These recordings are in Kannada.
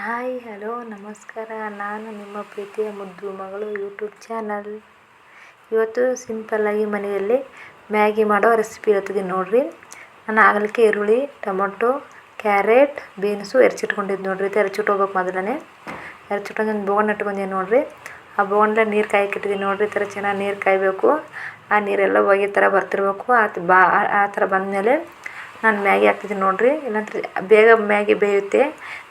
ಹಾಯ್ ಹಲೋ ನಮಸ್ಕಾರ. ನಾನು ನಿಮ್ಮ ಪ್ರೀತಿಯ ಮುದ್ದು ಮಗಳು ಯೂಟ್ಯೂಬ್ ಚಾನಲ್. ಇವತ್ತು ಸಿಂಪಲ್ಲಾಗಿ ಮನೆಯಲ್ಲಿ ಮ್ಯಾಗಿ ಮಾಡೋ ರೆಸಿಪಿ ಹೇಳ್ತಿದ್ದೀನಿ ನೋಡಿರಿ. ನಾನು ಆಗಲಿಕ್ಕೆ ಈರುಳ್ಳಿ, ಟೊಮೊಟೊ, ಕ್ಯಾರೆಟ್, ಬೀನ್ಸು ಹೆರ್ಚಿಟ್ಕೊಂಡಿದ್ದು ನೋಡಿರಿ. ಇದು ಹೆರ್ಚಿಟ್ಕೋಬೇಕು ಮೊದಲನೇ. ಹೆರ್ಚಿಟ್ಕೊಂಡು ಒಂದು ಬೋಗಣ್ ಇಟ್ಕೊಂಡಿದ್ದೀನಿ ನೋಡಿರಿ. ಆ ಬೋಗಣ್ಲೆ ನೀರು ಕಾಯಕ್ಕಿಟ್ಟಿದ್ದೀನಿ ನೋಡಿರಿ. ಈ ಥರ ಚೆನ್ನಾಗಿ ನೀರು ಕಾಯಬೇಕು. ಆ ನೀರೆಲ್ಲ ಹೊಗೆ ಥರ ಬರ್ತಿರ್ಬೇಕು. ಆ ಥರ ಬಂದಮೇಲೆ ನಾನು ಮ್ಯಾಗಿ ಹಾಕ್ತಿದ್ದೀನಿ ನೋಡಿರಿ. ಇಲ್ಲಾಂದ್ರೆ ಬೇಗ ಮ್ಯಾಗಿ ಬೇಯುತ್ತೆ.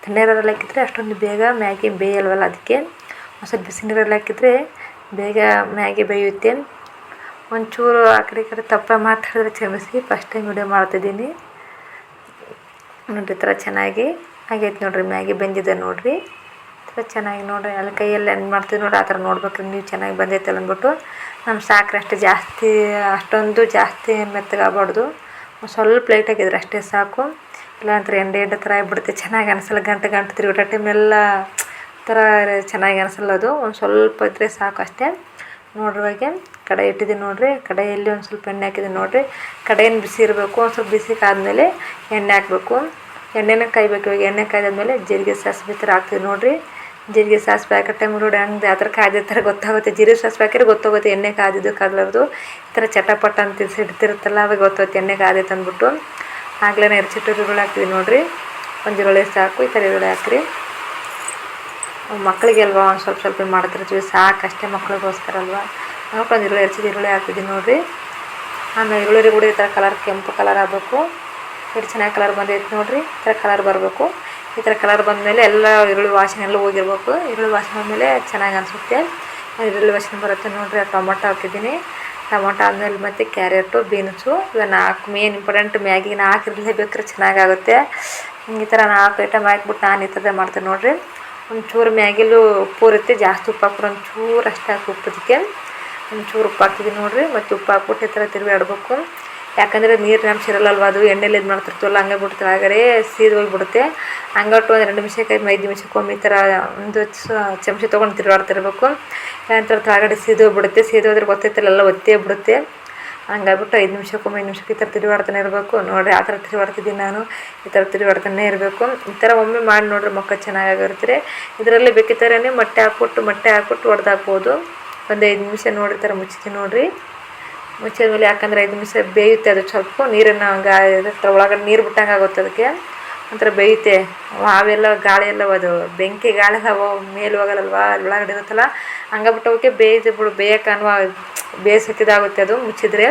ತಣ್ಣೀರಲ್ಲಿ ಹಾಕಿದರೆ ಅಷ್ಟೊಂದು ಬೇಗ ಮ್ಯಾಗಿ ಬೇಯಲ್ವಲ್ಲ, ಅದಕ್ಕೆ ಒಂದು ಸ್ವಲ್ಪ ಬಿಸಿ ನೀರಲ್ಲಿ ಹಾಕಿದರೆ ಬೇಗ ಮ್ಯಾಗಿ ಬೇಯುತ್ತೆ. ಒಂಚೂರು ಆ ಕಡೆ ಈ ಕಡೆ ತಪ್ಪ ಮಾತಾಡಿದ್ರೆ ಕ್ಷಮಿಸಿ, ಫಸ್ಟ್ ಟೈಮ್ ವಿಡಿಯೋ ಮಾಡ್ತಿದ್ದೀನಿ ನೋಡಿರಿ. ಈ ಥರ ಚೆನ್ನಾಗಿ ಆಗೈತೆ ನೋಡಿರಿ. ಮ್ಯಾಗಿ ಬೆಂದಿದೆ ನೋಡಿರಿ. ಈ ಥರ ಚೆನ್ನಾಗಿ ನೋಡಿರಿ. ಅಲ್ಲಿ ಕೈಯಲ್ಲಿ ಹೆಂಗೆ ಮಾಡ್ತೀವಿ ನೋಡಿರಿ, ಆ ಥರ ನೋಡ್ಬೇಕ್ರಿ ನೀವು. ಚೆನ್ನಾಗಿ ಬಂದೈತಲ್ಲ ಅಂದ್ಬಿಟ್ಟು ನಮ್ಮ ಸಾಕ್ರೆ ಅಷ್ಟೇ, ಅಷ್ಟೊಂದು ಜಾಸ್ತಿ ಮೆತ್ತಗಾಗಬಾರ್ದು. ಸ್ವಲ್ಪ ಲೈಟ್ ಹಾಕಿದ್ರೆ ಅಷ್ಟೇ ಸಾಕು. ಇಲ್ಲಾಂದ್ರೆ ಎಂಡೆ ಥರ ಆಗಿಬಿಡುತ್ತೆ, ಚೆನ್ನಾಗಿ ಅನಿಸಲ್ಲ. ಗಂಟೆ ತಿರುಗೋ ಟೈಮೆಲ್ಲ ಥರ ಚೆನ್ನಾಗಿ ಅನಿಸಲ್ಲ ಅದು. ಒಂದು ಸ್ವಲ್ಪ ಇದ್ದರೆ ಸಾಕು ಅಷ್ಟೇ. ನೋಡ್ರಿವಾಗೆ ಕಡಾಯಿ ಇಟ್ಟಿದ್ದೀನಿ ನೋಡಿರಿ. ಕಡಾಯಿಯಲ್ಲಿ ಒಂದು ಸ್ವಲ್ಪ ಎಣ್ಣೆ ಹಾಕಿದ್ದೀನಿ ನೋಡಿರಿ. ಕಡಾಯಿನ ಬಿಸಿ ಇರಬೇಕು. ಒಂದು ಸ್ವಲ್ಪ ಬಿಸಿ ಕಾದ್ಮೇಲೆ ಎಣ್ಣೆ ಹಾಕಬೇಕು. ಎಣ್ಣೆನ ಕಾಯ್ಬೇಕು. ಇವಾಗ ಎಣ್ಣೆ ಕಾಯ್ದಾದ್ಮೇಲೆ ಜೀರಿಗೆ ಸಾಸಿವೆ ಥರ ಹಾಕ್ತೀವಿ ನೋಡಿರಿ. ಜೀರಿಗೆ ಸಾಸಿವೆ ಹಾಕೋ ಟೈಮ್ ನೋಡಿ ಹಂಗೆ ಆ ಥರ ಕಾದಿರ್ತಾರೆ ಗೊತ್ತಾಗುತ್ತೆ. ಜೀರಿಗೆ ಸಾಸಿವೆ ಹಾಕಿದ್ರೆ ಗೊತ್ತಾಗುತ್ತೆ ಎಣ್ಣೆ ಕಾದಿದ್ದು ಕಾದ್ಲಾರ್ದು. ಈ ಥರ ಚಟಪಟ ಅಂತ ಸಿಡ್ತಿರುತ್ತಲ್ಲ, ಅವಾಗ ಗೊತ್ತಾಗುತ್ತೆ ಎಣ್ಣೆ ಕಾದೈತೆ ಅಂದ್ಬಿಟ್ಟು. ಆಗ್ಲೇ ಹೆರ್ಚಿಟ್ಟು ಈರುಳ್ಳಿ ಹಾಕ್ತೀವಿ ನೋಡಿರಿ. ಒಂದು ಈರುಳ್ಳಿ ಸಾಕು. ಈ ಥರ ಈರುಳ್ಳಿ ಹಾಕ್ರಿ. ಮಕ್ಕಳಿಗೆ ಅಲ್ವಾ ಒಂದು ಸ್ವಲ್ಪ ಮಾಡ್ತಿರ್ತೀವಿ, ಸಾಕು ಅಷ್ಟೇ, ಮಕ್ಳಿಗೋಸ್ಕರ ಅಲ್ವಾ. ಒಂದು ಈರುಳ್ಳಿ ಹಾಕ್ತಿದ್ದೀನಿ ನೋಡಿರಿ. ಆಮೇಲೆ ಈರುಳ್ಳಿ ಕೂಡ ಈ ಥರ ಕಲರ್, ಕೆಂಪು ಕಲರ್ ಆಗಬೇಕು. ಎಷ್ಟು ಚೆನ್ನಾಗಿ ಕಲರ್ ಬಂದೈತೆ ನೋಡಿರಿ. ಈ ಥರ ಕಲರ್ ಬರಬೇಕು. ಈ ಥರ ಕಲರ್ ಬಂದಮೇಲೆ ಎಲ್ಲ ಈರುಳ್ಳಿ ವಾಸನೆ ಎಲ್ಲ ಹೋಗಿರ್ಬೇಕು. ಈರುಳ್ಳಿ ವಾಸನೆ ಬಂದಮೇಲೆ ಚೆನ್ನಾಗಿ ಅನಿಸುತ್ತೆ. ಈರುಳ್ಳಿ ವಾಸನೆ ಬರುತ್ತೆ ನೋಡಿರಿ. ಟೊಮೊಟೊ ಹಾಕಿದ್ದೀನಿ. ಟೊಮೊಟೊ ಆದಮೇಲೆ ಮತ್ತು ಕ್ಯಾರೆಟು, ಬೀನ್ಸು, ಇವಾಗ 4 ಮೇನ್ ಇಂಪಾರ್ಟೆಂಟ್. ಮ್ಯಾಗಿಗೆ 4 ಇರಲೇಬೇಕಾದ್ರೆ ಚೆನ್ನಾಗಾಗುತ್ತೆ. ಈ ಥರ 4 ಐಟಮ್ ಹಾಕ್ಬಿಟ್ಟು ನಾನು ಈ ಥರದೇ ಮಾಡ್ತೀನಿ ನೋಡಿರಿ. ಒಂಚೂರು ಮ್ಯಾಗಿಲೂ ಉಪ್ಪು ಇರುತ್ತೆ, ಜಾಸ್ತಿ ಉಪ್ಪು ಹಾಕ್ಬಿಟ್ಟು ಒಂಚೂರು ಅಷ್ಟೇ ಹಾಕಿ ಉಪ್ಪದಕ್ಕೆ ಒಂಚೂರು ಉಪ್ಪು ಹಾಕ್ತಿದ್ದೀನಿ ನೋಡಿರಿ. ಮತ್ತು ಉಪ್ಪು ಹಾಕ್ಬಿಟ್ಟು ಈ ಥರ ತಿರುಗಾಡಬೇಕು. ಯಾಕಂದರೆ ನೀರಿನ ಅಂಶ ಇರಲ್ಲಲ್ವ, ಅದು ಎಣ್ಣೆಲಿ ಇದು ಮಾಡ್ತಿರ್ತೀವಲ್ಲ, ಹಂಗೆ ಬಿಡ್ತೀವಿ ಆಗಡೆ ಸೀದು ಹೋಗಿಬಿಡುತ್ತೆ. ಹಂಗಟ್ಟು ಒಂದು 2 ನಿಮಿಷಕ್ಕೆ 5 ನಿಮಿಷಕ್ಕೊಮ್ಮೆ ಈ ಥರ ಒಂದು ಚಮಚ ತೊಗೊಂಡು ತಿರುಗಾಡ್ತಿರ್ಬೇಕು. ಏನಂತ ಕೆಳಗಡೆ ಸೀದು ಹೋಗ್ಬಿಡುತ್ತೆ. ಸೀದು ಹೋದ್ರೆ ಗೊತ್ತೈತಲ್ಲ, ಎಲ್ಲ ಒತ್ತೇ ಬಿಡುತ್ತೆ. ಹಂಗಾಗ್ಬಿಟ್ಟು 5 ನಿಮಿಷಕ್ಕೊಮ್ಮೆ 5 ನಿಮಿಷಕ್ಕೆ ಈ ಥರ ತಿರುಗಾಡ್ತಾನೆ ಇರಬೇಕು ನೋಡಿರಿ. ಆ ಥರ ತಿರುಗಾಡ್ತಿದ್ದೀನಿ ನಾನು. ಈ ಥರ ತಿರುಗಾಡ್ತಾನೆ ಇರಬೇಕು. ಈ ಥರ ಒಮ್ಮೆ ಮಾಡಿ ನೋಡಿರಿ, ಮಕ್ಕಳು ಚೆನ್ನಾಗಿರುತ್ತೆ. ಇದರಲ್ಲಿ ಬೇಕಿತ್ತರೇ ಮೊಟ್ಟೆ ಹಾಕ್ಬಿಟ್ಟು ಹೊಡೆದಾಕ್ಬೋದು. ಒಂದು 5 ನಿಮಿಷ ನೋಡಿರಿ. ಥರ ಮುಚ್ಚಿತೀನಿ ನೋಡಿರಿ. ಮುಚ್ಚಿದ್ಮೇಲೆ ಯಾಕಂದರೆ 5 ನಿಮಿಷ ಬೇಯುತ್ತೆ ಅದು. ಸ್ವಲ್ಪ ನೀರನ್ನು ಒಳಗಡೆ ನೀರು ಬಿಟ್ಟಂಗೆ ಆಗುತ್ತೆ, ಅದಕ್ಕೆ ಒಂಥರ ಬೇಯುತ್ತೆ. ಅವೆಲ್ಲ ಗಾಳಿ ಎಲ್ಲ ಅದು ಬೆಂಕಿ ಗಾಳಿ ಎಲ್ಲ ಮೇಲೆ ಹೋಗಲ್ಲಲ್ವ, ಅಲ್ಲಿ ಒಳಗಡೆ ಇರುತ್ತಲ್ಲ, ಹಂಗಾಗ್ಬಿಟ್ಟು ಅವಕ್ಕೆ ಬೇಯಕ್ಕನ್ವ ಬೇಯಿಸೋಕ್ಕಿದಾಗುತ್ತೆ ಅದು ಮುಚ್ಚಿದ್ರೆ.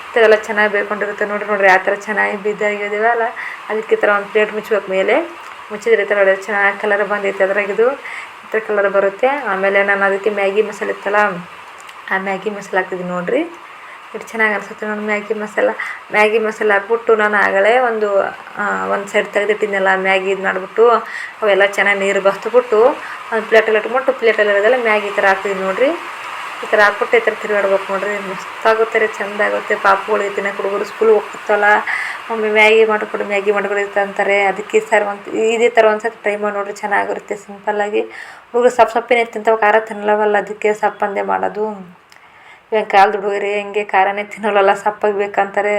ಈ ಥರ ಎಲ್ಲ ಚೆನ್ನಾಗಿ ಬೇಯ್ಕೊಂಡಿರುತ್ತೆ ನೋಡಿರಿ. ಆ ಥರ ಚೆನ್ನಾಗಿ ಬಿದ್ದಾಗಿದ್ದೀವಲ್ಲ, ಅದಕ್ಕೆ ಈ ಥರ ಒಂದು ಪ್ಲೇಟ್ ಮುಚ್ಚಬೇಕು. ಮೇಲೆ ಮುಚ್ಚಿದ್ರೆ ಈ ಥರ ಚೆನ್ನಾಗಿ ಕಲರ್ ಬಂದೈತೆ ಅದ್ರಾಗಿದು. ಈ ಥರ ಕಲರ್ ಬರುತ್ತೆ. ಆಮೇಲೆ ನಾನು ಅದಕ್ಕೆ ಮ್ಯಾಗಿ ಮಸಾಲೆ ಇತ್ತಲ್ಲ, ಆ ಮ್ಯಾಗಿ ಮಸಾಲೆ ಹಾಕ್ತಿದ್ದೀನಿ ನೋಡಿರಿ. ಎಷ್ಟು ಚೆನ್ನಾಗಿ ಅನಿಸುತ್ತೆ ನೋಡಿ ಮ್ಯಾಗಿ ಮಸಾಲೆ ಹಾಕ್ಬಿಟ್ಟು. ನಾನು ಆಗಲೇ ಒಂದು ಸೈಡ್ ತೆಗೆದಿಟ್ಟಿದ್ನಲ್ಲ ಮ್ಯಾಗಿ ಇದು ಮಾಡಿಬಿಟ್ಟು, ಅವೆಲ್ಲ ಚೆನ್ನಾಗಿ ನೀರು ಬಸ್ದುಬಿಟ್ಟು ಒಂದು ಪ್ಲೇಟಲ್ಲಿ ಇಟ್ಬಿಟ್ಟು, ಪ್ಲೇಟಲ್ಲಿ ಇರೋದೆಲ್ಲ ಮ್ಯಾಗಿ ಈ ಥರ ಹಾಕ್ತಿದ್ದೀನಿ ನೋಡಿರಿ. ಈ ಥರ ಹಾಕ್ಬಿಟ್ಟು ಈ ಥರ ತಿರುಗಾಡ್ಬೇಕು ನೋಡಿರಿ. ಮಸ್ತಾಗುತ್ತೆ ರೀ, ಚೆಂದ ಆಗುತ್ತೆ. ಪಾಪುಗಳಿಗೆ ತಿನ್ನೋಕೆ ಹುಡುಗರು ಸ್ಕೂಲ್ ಹೋಗ್ತಿರ್ತಲ್ಲ, ಒಮ್ಮೆ ಮ್ಯಾಗಿ ಮಾಡಿಕೊಡಿ ಅಂತಾರೆ. ಅದಕ್ಕೆ ಇದೇ ಥರ ಒಂದು ಸತಿ ಟ್ರೈ ಮಾಡಿ ನೋಡಿರಿ, ಚೆನ್ನಾಗಿರುತ್ತೆ. ಸಿಂಪಲ್ಲಾಗಿ ಹುಡುಗರು ಸಪ್ಪೇನೆ ತಿಂತಾವೆ, ಖಾರ ತಿನ್ನಲವಲ್ಲ, ಅದಕ್ಕೆ ಸಪ್ಪಂದೇ ಮಾಡೋದು. ಇವಾಗ ಕಾಲದ ಹುಡುಗರು ಹೆಂಗೆ ಖಾರನೇ ತಿನ್ನೋಲ್ಲ, ಸಪ್ಪಾಗಿ ಬೇಕಂತಾರೆ.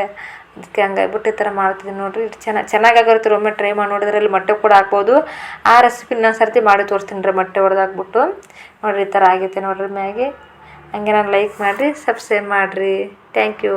ಅದಕ್ಕೆ ಹಂಗಾಗ್ಬಿಟ್ಟು ಈ ಥರ ಮಾಡ್ತಿದ್ದೀನಿ ನೋಡಿರಿ. ಚೆನ್ನಾಗಾಗಿರುತ್ತೆ. ಒಮ್ಮೆ ಟ್ರೈ ಮಾಡಿ ನೋಡಿದ್ರಲ್ಲಿ ಮೊಟ್ಟೆ ಕೂಡ ಹಾಕ್ಬೋದು. ಆ ರೆಸಿಪಿ ನಾನು ಸರ್ತಿ ಮಾಡಿ ತೋರಿಸ್ತೀನಿ ರೀ, ಮೊಟ್ಟೆ ಹೊಡೆದಾಕ್ಬಿಟ್ಟು ನೋಡಿರಿ. ಈ ಥರ ಆಗೈತೆ ನೋಡಿರಿ ಮ್ಯಾಗಿ. ಹಂಗೆ ನಾನು ಲೈಕ್ ಮಾಡಿರಿ, ಸಬ್ಸ್ಕ್ರೈಬ್ ಮಾಡಿರಿ. Thank you.